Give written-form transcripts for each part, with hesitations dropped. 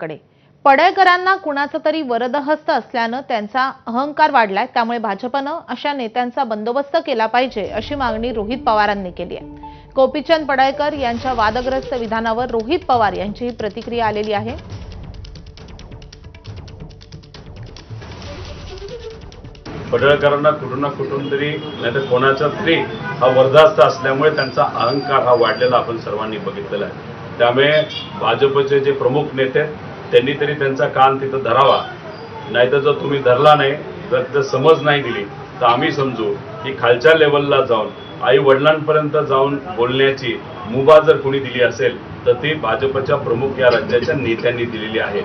कडे पडळकरांना कुणाचा तरी वरदहस्त असल्यानं त्यांचा अहंकार वाढलाय, त्यामुळे भाजपनं अशा नेत्यांचा बंदोबस्त केला पाहिजे अशी मागणी रोहित पवारांनी केली आहे। गोपीचंद पडळकर यांच्या वादग्रस्त विधानावर रोहित पवार यांची ही प्रतिक्रिया आलेली आहे। पडळकरांना कुठून तरी नाहीतर कोणाचा तरी हा वरदहस्त असल्यामुळे त्यांचा अहंकार हा वाढलेला आपण सर्वांनी बघितलेला आहे। त्यामुळे भाजपचे जे प्रमुख नेते त्यांनी तरी त्यांचा कान तिथं धरावा, नाहीतर जर तुम्ही धरला नाही, जर समज नाही दिली तर आम्ही समजू की खालच्या लेवलला जाऊन आई वडिलांपर्यंत जाऊन बोलण्याची मुभा जर कोणी दिली असेल तर ती भाजपच्या प्रमुख या राज्याच्या नेत्यांनी दिलेली आहे।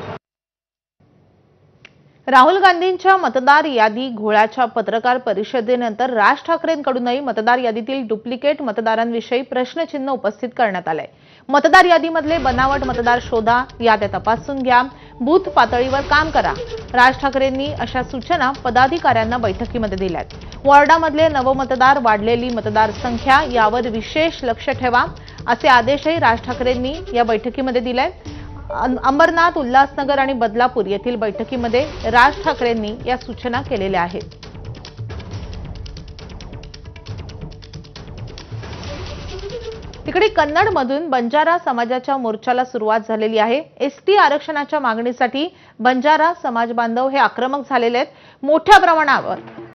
राहुल गांधींच्या मतदार यादी घोळाच्या पत्रकार परिषदेनंतर राज ठाकरेंकडूनही मतदार यादीतील डुप्लिकेट मतदारांविषयी प्रश्नचिन्ह उपस्थित करण्यात आलंय। मतदार यादीमधले बनावट मतदार शोधा, याद्या तपासून घ्या, बूथ पातळीवर काम करा। राज ठाकरेंनी अशा सूचना पदाधिकाऱ्यांना बैठकीमध्ये दिल्यात। वॉर्डामधले नवमतदार, वाढलेली मतदार संख्या यावर विशेष लक्ष ठेवा असे आदेशही राज ठाकरेंनी या बैठकीमध्ये दिले। अंबरनाथ, उल्हासनगर आणि बदलापूर येथील बैठकीमध्ये राज ठाकरेंनी या सूचना केलेल्या आहेत। तिकडे कन्नडमधून बंजारा समाजाच्या मोर्चाला सुरुवात झालेली आहे। एसटी आरक्षणाच्या मागणीसाठी बंजारा समाज बांधव हे आक्रमक झालेले आहेत। मोठ्या प्रमाणावर